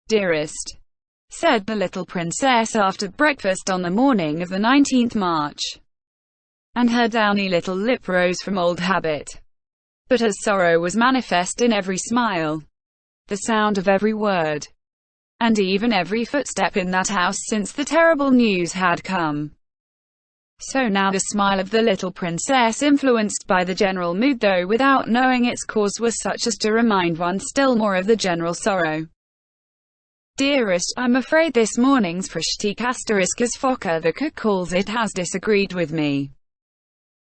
"Dearest," said the little princess after breakfast on the morning of the 19th March, and her downy little lip rose from old habit. But her sorrow was manifest in every smile, the sound of every word, and even every footstep in that house since the terrible news had come. So now the smile of the little princess, influenced by the general mood though without knowing its cause, was such as to remind one still more of the general sorrow. "Dearest, I'm afraid this morning's fruschtique asterisk, as Foka the cook calls it, has disagreed with me.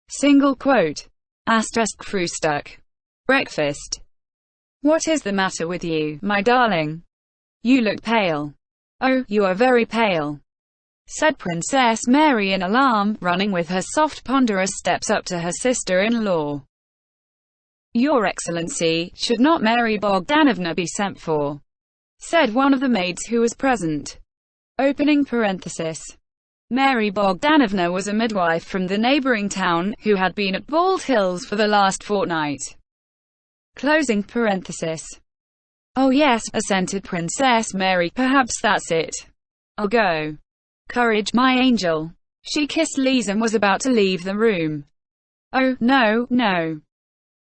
Single quote. Asterisk Fruhstuck. Breakfast. What is the matter with you, my darling? You look pale." "Oh, you are very pale," said Princess Mary in alarm, running with her soft ponderous steps up to her sister-in-law. "Your Excellency, should not Mary Bogdanovna be sent for?" said one of the maids who was present. Opening parenthesis. Mary Bogdanovna was a midwife from the neighboring town, who had been at Bald Hills for the last fortnight. Closing parenthesis. "Oh yes," assented Princess Mary, "perhaps that's it. I'll go." "Courage, my angel." She kissed Lise and was about to leave the room. "Oh, no, no."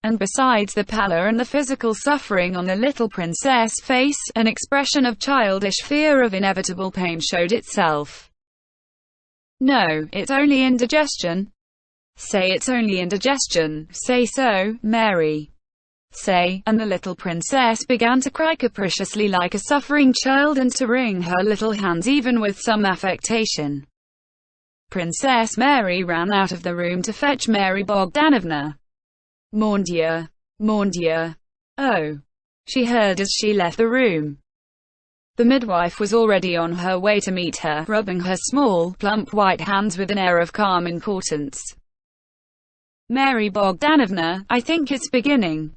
And besides the pallor and the physical suffering on the little princess' face, an expression of childish fear of inevitable pain showed itself. "No, it's only indigestion." "Say it's only indigestion. Say so, Mary. Say," and the little princess began to cry capriciously like a suffering child and to wring her little hands even with some affectation. Princess Mary ran out of the room to fetch Mary Bogdanovna. "Mon Dieu! Mon Dieu! Oh!" she heard as she left the room. The midwife was already on her way to meet her, rubbing her small, plump white hands with an air of calm importance. "Mary Bogdanovna, I think it's beginning,"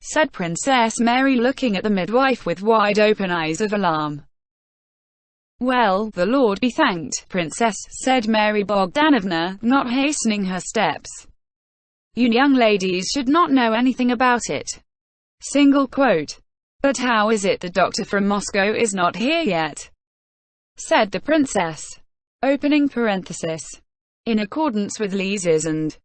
said Princess Mary, looking at the midwife with wide-open eyes of alarm. "Well, the Lord be thanked, Princess," said Mary Bogdanovna, not hastening her steps. "You young ladies should not know anything about it." Single quote. "But how is it the doctor from Moscow is not here yet?" said the princess. Opening parenthesis. In accordance with Lise's and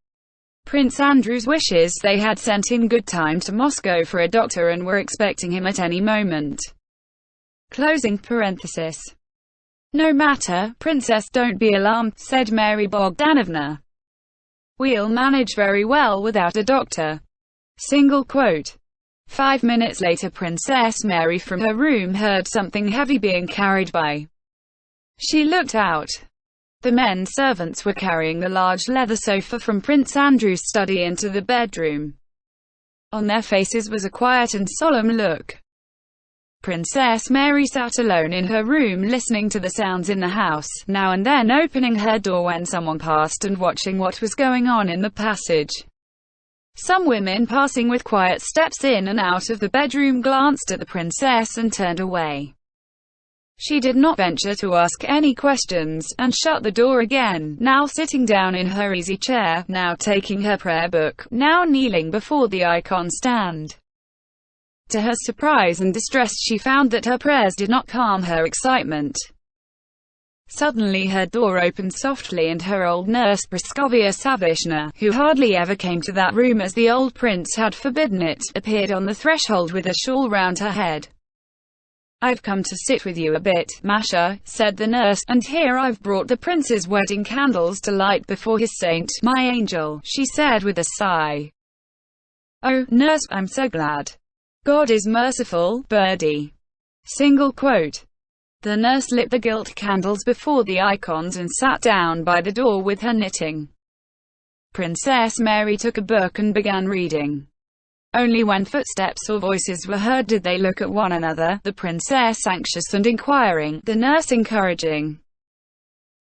Prince Andrew's wishes, they had sent in good time to Moscow for a doctor and were expecting him at any moment. Closing parenthesis. "No matter, Princess, don't be alarmed," said Mary Bogdanovna. "We'll manage very well without a doctor." Single quote. 5 minutes later, Princess Mary from her room heard something heavy being carried by. She looked out. The men servants were carrying the large leather sofa from Prince Andrew's study into the bedroom. On their faces was a quiet and solemn look. Princess Mary sat alone in her room listening to the sounds in the house, now and then opening her door when someone passed and watching what was going on in the passage. Some women passing with quiet steps in and out of the bedroom glanced at the princess and turned away. She did not venture to ask any questions, and shut the door again, now sitting down in her easy chair, now taking her prayer book, now kneeling before the icon stand. To her surprise and distress, she found that her prayers did not calm her excitement. Suddenly her door opened softly and her old nurse Praskovia Savishna, who hardly ever came to that room as the old prince had forbidden it, appeared on the threshold with a shawl round her head. "I've come to sit with you a bit, Masha," said the nurse, "and here I've brought the prince's wedding candles to light before his saint, my angel," she said with a sigh. "Oh, nurse, I'm so glad. God is merciful, birdie." Single quote. The nurse lit the gilt candles before the icons and sat down by the door with her knitting. Princess Mary took a book and began reading. Only when footsteps or voices were heard did they look at one another, the princess anxious and inquiring, the nurse encouraging.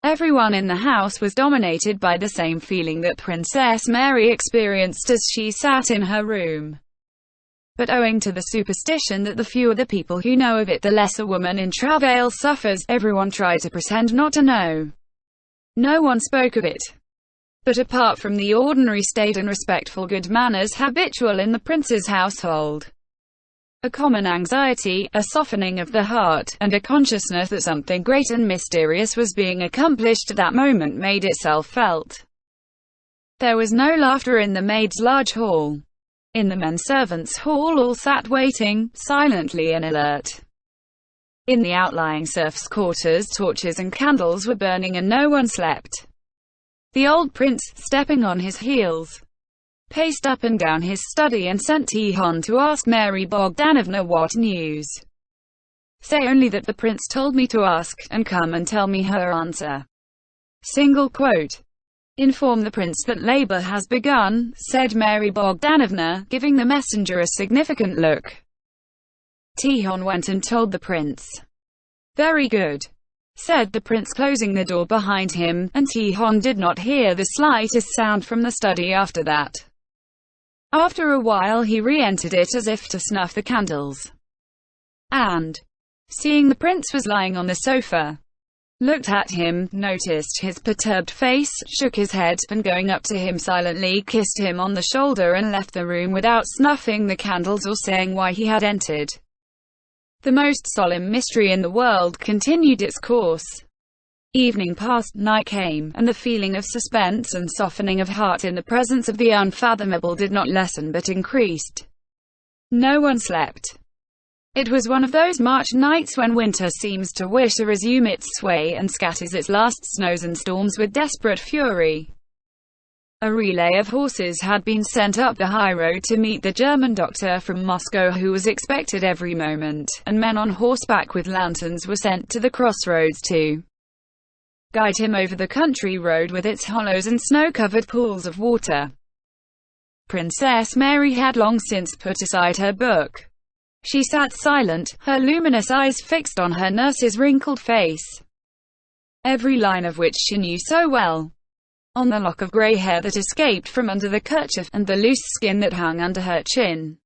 Everyone in the house was dominated by the same feeling that Princess Mary experienced as she sat in her room. But owing to the superstition that the fewer the people who know of it, the less a woman in travail suffers, everyone tried to pretend not to know. No one spoke of it. But apart from the ordinary staid and respectful good manners habitual in the prince's household, A common anxiety, a softening of the heart, and a consciousness that something great and mysterious was being accomplished at that moment made itself felt. There was no laughter in the maids' large hall. In the men servants' hall all sat waiting, silently and alert. In the outlying serfs' quarters torches and candles were burning and no one slept. The old prince, stepping on his heels, paced up and down his study and sent Tihon to ask Mary Bogdanovna what news. Say only that the prince told me to ask, and come and tell me her answer. Single quote. Inform the prince that labor has begun, said Mary Bogdanovna, giving the messenger a significant look. Tihon went and told the prince. Very good, said the prince, closing the door behind him, and Tihon did not hear the slightest sound from the study after that. After a while he re-entered it as if to snuff the candles, and, seeing the prince was lying on the sofa, looked at him, noticed his perturbed face, shook his head, and going up to him silently kissed him on the shoulder and left the room without snuffing the candles or saying why he had entered. The most solemn mystery in the world continued its course. Evening passed, night came, and the feeling of suspense and softening of heart in the presence of the unfathomable did not lessen but increased. No one slept. It was one of those March nights when winter seems to wish to resume its sway and scatters its last snows and storms with desperate fury. A relay of horses had been sent up the high road to meet the German doctor from Moscow who was expected every moment, and men on horseback with lanterns were sent to the crossroads to guide him over the country road with its hollows and snow-covered pools of water. Princess Mary had long since put aside her book. She sat silent, her luminous eyes fixed on her nurse's wrinkled face, every line of which she knew so well. On the lock of grey hair that escaped from under the kerchief, and the loose skin that hung under her chin.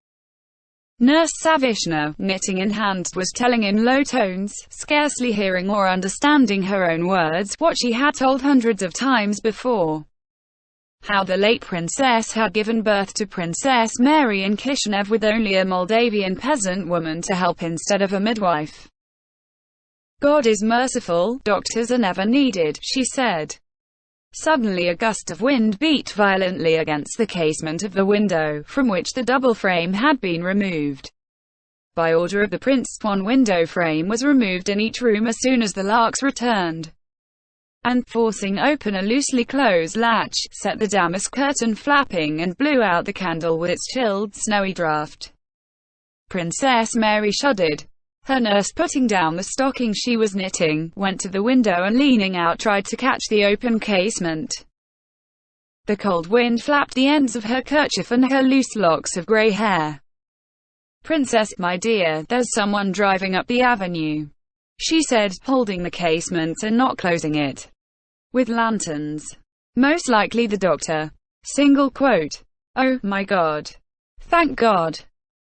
Nurse Savishna, knitting in hand, was telling in low tones, scarcely hearing or understanding her own words, what she had told hundreds of times before. How the late princess had given birth to Princess Mary in Kishinev with only a Moldavian peasant woman to help instead of a midwife. God is merciful, doctors are never needed, she said. Suddenly a gust of wind beat violently against the casement of the window, from which the double frame had been removed. By order of the prince, one window frame was removed in each room as soon as the larks returned, and, forcing open a loosely closed latch, set the damask curtain flapping and blew out the candle with its chilled, snowy draught. Princess Mary shuddered. Her nurse, putting down the stocking she was knitting, went to the window and leaning out tried to catch the open casement. The cold wind flapped the ends of her kerchief and her loose locks of grey hair. Princess, my dear, there's someone driving up the avenue, she said, holding the casement and not closing it. With lanterns. Most likely the doctor. Single quote. Oh, my God. Thank God,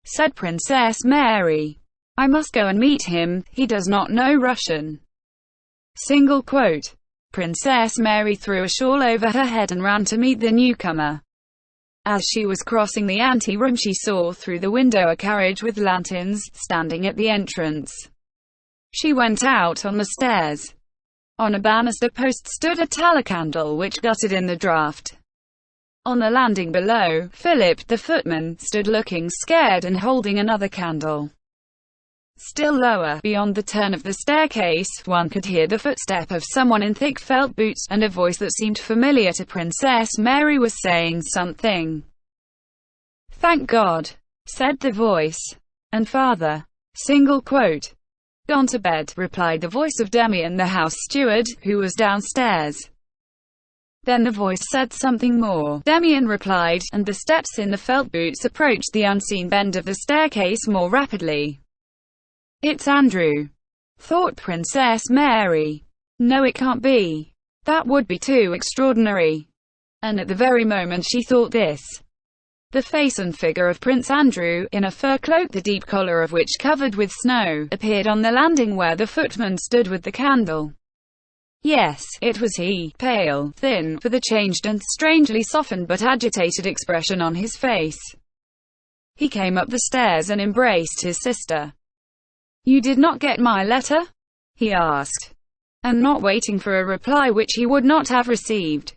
said Princess Mary. I must go and meet him, he does not know Russian. Single quote. Princess Mary threw a shawl over her head and ran to meet the newcomer. As she was crossing the anteroom she saw through the window a carriage with lanterns, standing at the entrance. She went out on the stairs. On a banister post stood a tallow candle which guttered in the draught. On the landing below, Philip, the footman, stood looking scared and holding another candle. Still lower, beyond the turn of the staircase, one could hear the footstep of someone in thick felt boots, and a voice that seemed familiar to Princess Mary was saying something. Thank God, said the voice. And father? Single quote. Gone to bed, replied the voice of Demian the house steward, who was downstairs. Then the voice said something more. Demian replied, and the steps in the felt boots approached the unseen bend of the staircase more rapidly. It's Andrew, thought Princess Mary. No, it can't be. That would be too extraordinary. And at the very moment she thought this, the face and figure of Prince Andrew, in a fur cloak the deep collar of which covered with snow, appeared on the landing where the footman stood with the candle. Yes, it was he, pale, thin, with a changed and strangely softened but agitated expression on his face. He came up the stairs and embraced his sister. "You did not get my letter?" he asked, and not waiting for a reply which he would not have received,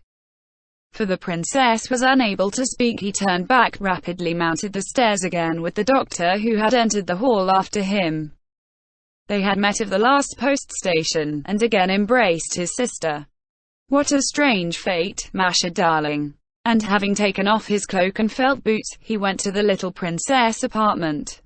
for the princess was unable to speak, he turned back, rapidly mounted the stairs again with the doctor who had entered the hall after him. They had met at the last post station, and again embraced his sister. "What a strange fate, Masha darling." And having taken off his cloak and felt boots, he went to the little princess' apartment.